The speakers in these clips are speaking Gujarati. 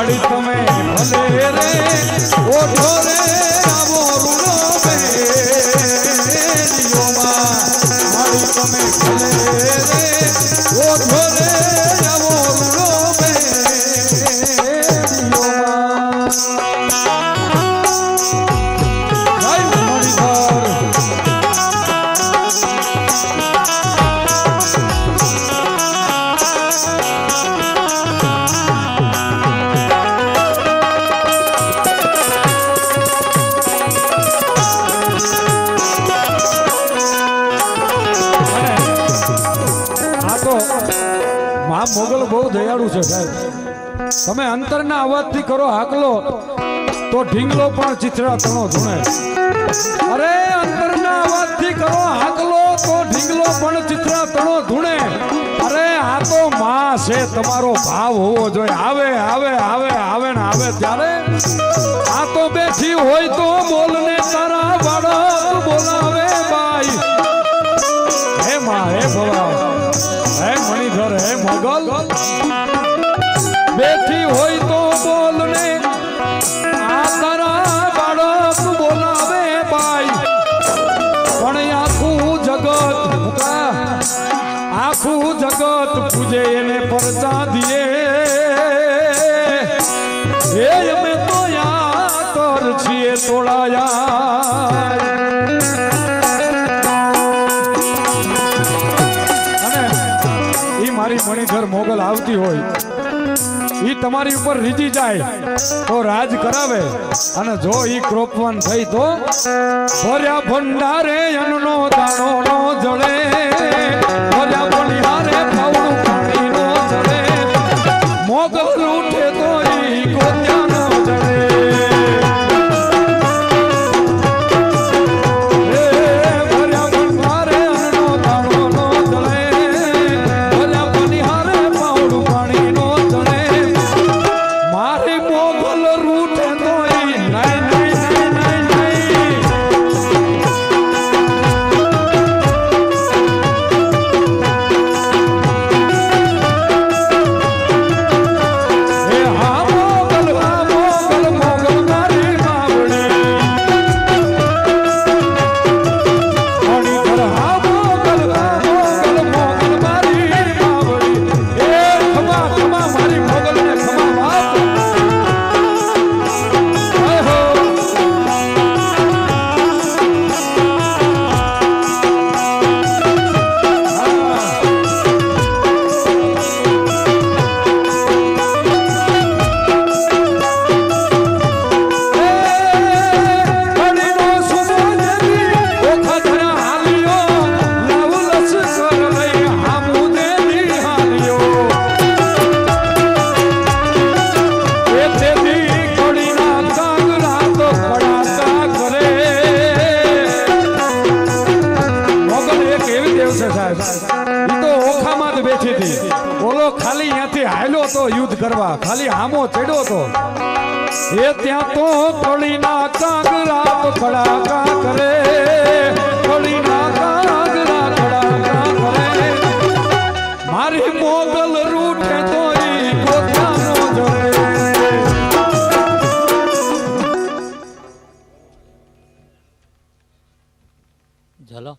માડી તમે ભલે રે ઓઠો રે આવો રૂડો બેડીઓમાં માડી તમે ભલે રે ઓઠો રે આવો રૂડો બેડીઓમાં મોગલ બહુ દયાળુ છે સાહેબ. તમે અંતરના અવાજથી કરો હાકલો તો ઢીંગલો પણ ચિત્રા તણો ધૂણે. અરે અંતરના અવાજથી કરો હાકલો તો ઢીંગલો પણ ચિત્રા તણો ધૂણે. અરે આ તો માં છે, તમારો ભાવ હોવો જોઈએ. આવે આવે આવે આવે ને આવે ત્યારે આ તો બેઠી હોય તો બોલને તારા બાળક બોલાવે બાઈ. હે માં હે ભવા હે મણિધર હે મોગલ બેઠી હોય તો બોલને આ તારા બાળક બોલાવે બાઈ. પણ આખું જગત પૂજે એને પરચા દીએ. એ અમે તો યાતર છીએ તોડાયા. મારી મણિધર મોગલ આવતી હોય ઈ તમારી ઉપર રીજી જાય તો રાજ કરાવે. અને જો ઈ ક્રોપવાન થઈ તો ભર્યા ભંડારે અન્નનો દાણો નો જળે. ભર્યા ભંડારે પાવડું પાણી નો જળે. મોગલ ઉઠે તો ઈ ગોત્યા નો જળે. યુદ્ધ કરવા ખાલી હામો ચડ્યો તો એ ત્યાં તો કળીના કાગરા કડાકા કરે. કળીના કાગરા કડાકા કરે. મારી મોગલ રૂઠે તો ઈ ગોતાનો જડે. ચાલો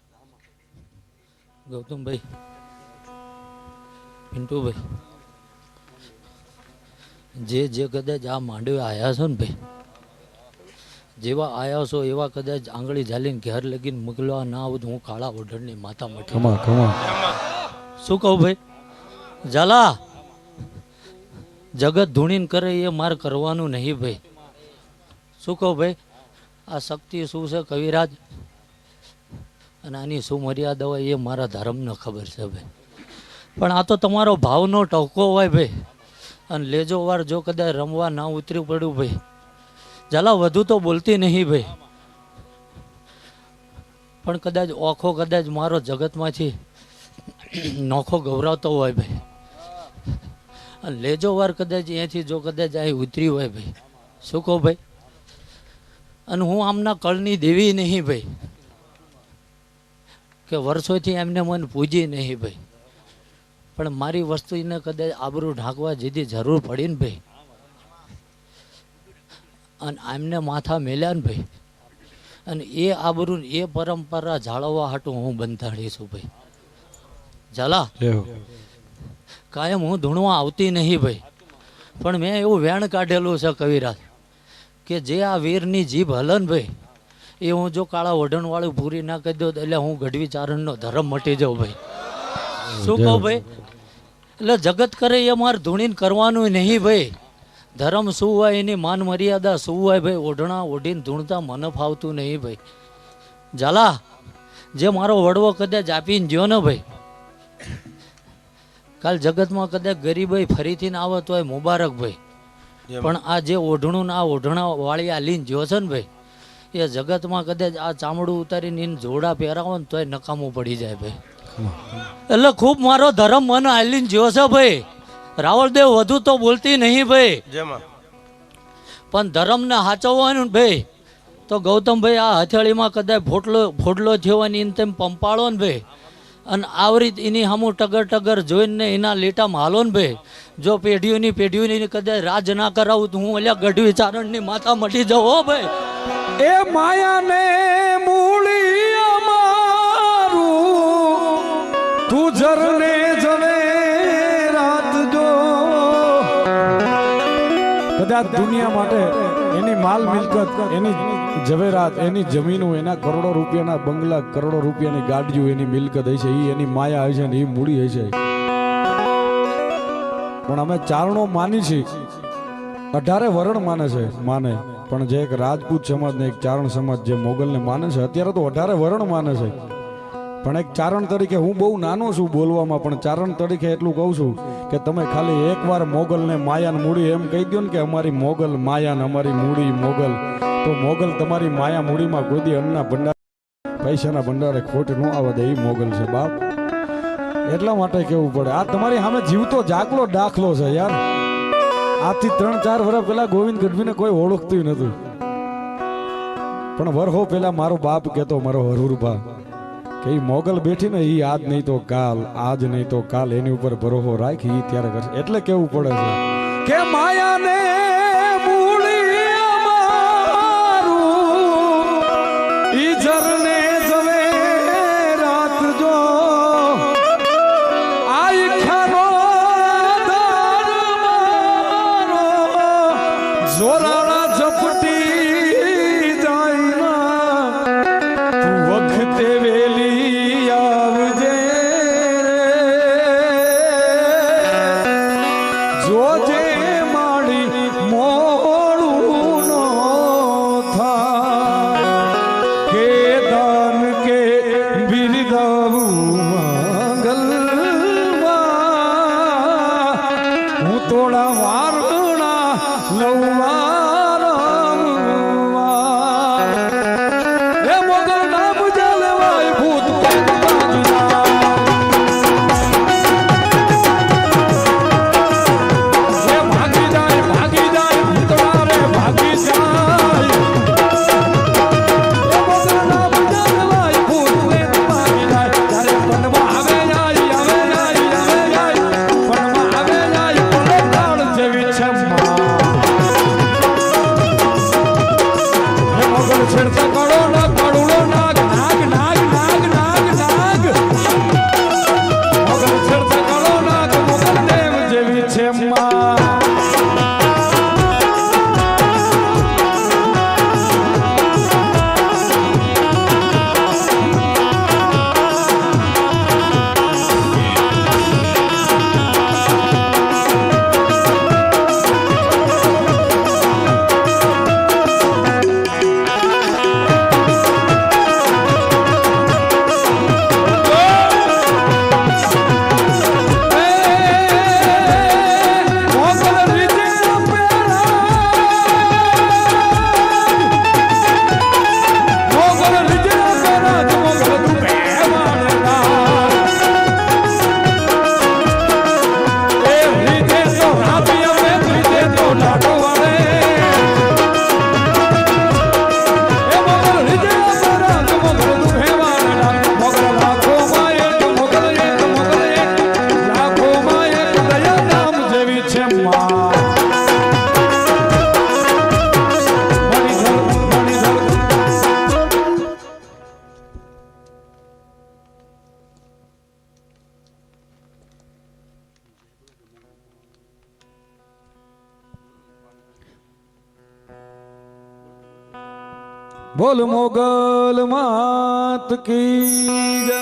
ગૌતમભાઈ પિન્ટુભાઈ જે કદાચ આ માંડવે આવ્યા છો ને ભાઈ, જેવા આવ્યા છો એવા કદાચ આંગળી ઝાલીને ઘેર લગીને મોકલવા ના આવું તો હું કાળા ઓઢણની માતા મઠી. શું કહું ભાઈ? ઝાલા જગત ધૂણીને કરે એ મારે કરવાનું નહીં ભાઈ. શું કહું ભાઈ? આ શક્તિ શું છે કવિરાજ અને આની શું મર્યાદા હોય એ મારા ધર્મને ખબર છે ભાઈ. પણ આ તો તમારો ભાવનો ટકો હોય ભાઈ. અને લેજો વાર જો કદાચ રમવા ના ઉતરી પડ્યું ભાઈ, ઝાલા વધુ તો બોલતી નહીં ભાઈ. પણ કદાચ ઓખો કદાચ મારો જગતમાંથી નોખો ગૌરાવતો હોય ભાઈ. અને લેજો વાર કદાચ અહીંયાથી જો કદાચ અહીં ઉતરી હોય ભાઈ. શું કહું ભાઈ? અને હું આમના કળની દેવી નહીં ભાઈ, કે વર્ષોથી એમને મને પૂજી નહીં ભાઈ. પણ મારી વસ્તુને કદાચ આબરૂ ઢાંકવા જેથી જરૂર પડી ને ભાઈ, અને આમને માથા મેલ્યા ને ભાઈ, અને એ આબરૂ ને એ પરંપરા જાળવવા હાટું હું બંધાડી છું ભાઈ. ઝાલા કાયમ હું ધૂણવા આવતી નહીં ભાઈ, પણ મેં એવું વેણ કાઢેલું છે કવિરાજ કે જે આ વીરની જીભ હલન ભાઈ, એ હું જો કાળા ઓઢણવાળું પૂરી ના કરી દઉં એટલે હું ગઢવી ચારણનો ધર્મ મટી જાઉં ભાઈ. શું કહું ભાઈ? એટલે જગત કરે એ મારે ધૂણીને કરવાનું નહીં ભાઈ. ધર્મ શું હોય, એની માન મર્યાદા શું હોય ભાઈ, ઓઢણા ઓઢીને ધૂણતા મને ફાવતું નહીં ભાઈ. ઝાલા જે મારો વડવો કદાચ આપીને જ્યો ને ભાઈ, કાલ જગતમાં કદાચ ગરીબાઈ ફરીથી ને આવે તો મુબારક ભાઈ, પણ આ જે ઓઢણું આ ઓઢણા વાળી આ લીન જ્યો છે ને ભાઈ, એ જગતમાં કદાચ આ ચામડું ઉતારીને એને જોડા પહેરાવો ને તોય નકામું પડી જાય ભાઈ. એટલે ખૂબ મારો ધર્મ મને આલીને જ્યો છે ભાઈ. રાવળદેવ વધુ તો બોલતી નહીં ભાઈ, પણ ધર્મને સાચવવો ને ભાઈ તો ગૌતમભાઈ આ હથેળીમાં કદાચ ફોડલો થયો હોય ને એને તેમ પંપાળો ને ભાઈ, અને આવરી એની સામું ટગર ટગર જોઈને એના લીટામાં હાલો ને ભાઈ, જો પેઢીઓની કદાચ રાજ ના કરાવું તો હું ઓલ્યા ગઢવી ચારણની માથા મટી જાઉં હો ભાઈ. એ માયાને મૂળી અમારું તું જરને જવે રાત જો. કદાચ દુનિયા માટે એની માલ મિલકત, એની જવેરાત, એની જમીનો, એના કરોડો રૂપિયાના બંગલા, કરોડો રૂપિયાની ગાડીઓ, એની મિલકત હશે, એની માયા હશે ને એ મૂડી હશે, પણ અમે ચારણો માની છીએ. 18 વરણ માને છે માને, પણ જે એક રાજપૂત સમાજ ને એક ચારણ સમાજ જે મોગલને માને છે, અત્યારે તો 18 વરણ માને છે. પણ એક ચારણ તરીકે હું બહુ નાનો છું બોલવામાં, પણ ચારણ તરીકે એટલું કહું છું કે તમે ખાલી એકવાર મોગલને માયાને મૂડી એમ કહી દો ને કે અમારી મોગલ માયા ને અમારી મૂડી મોગલ, તો મોગલ તમારી માયા મૂડીમાં કોઈ દી અન્નના ભંડાર પૈસાના ભંડારે ખોટ ન આવવા દે. એ મોગલ છે બાપ. એટલા માટે કેવું પડે, આ તમારી સામે જીવતો જાગલો દાખલો છે યાર. આજથી 3-4 વર્ષ પહેલા ગોવિંદ ગઢવીને કોઈ ઓળખતું નતું, પણ વર્ષો પહેલા મારો બાપ કહેતો, મારો હરુરભા, કે એ મોગલ બેઠી ને એ આજ નહીં તો કાલ, આજ નહીં તો કાલ એની ઉપર ભરોસો રાખી ઈ ત્યારે કરશે. એટલે કેવું પડે છે કે માયાને મૂળી અમારું ઈ જરને જવે રાત જો. આ ઈખાનો આધાર મારો જોરાળા ઝપટી જાય ના, તું વખતે વેલી આવજે જોજે માડી મોડું નો થાય. કે દાન કે બિરદાવું મંગલમાં હું તોડા વારણા લવવારવા. એ મોગલ નામ જલવાય ભૂત ભાગી જાય ભૂતળા રે ભાગી જાય. એ મોગલ નામ જલવાય ભૂત ભાગી જાય. ત્યારે પનમાં આવે જાય પનમાં આવે જાય પલટાળ જેવી છે માં. બોલ મોગલ માત કી જય।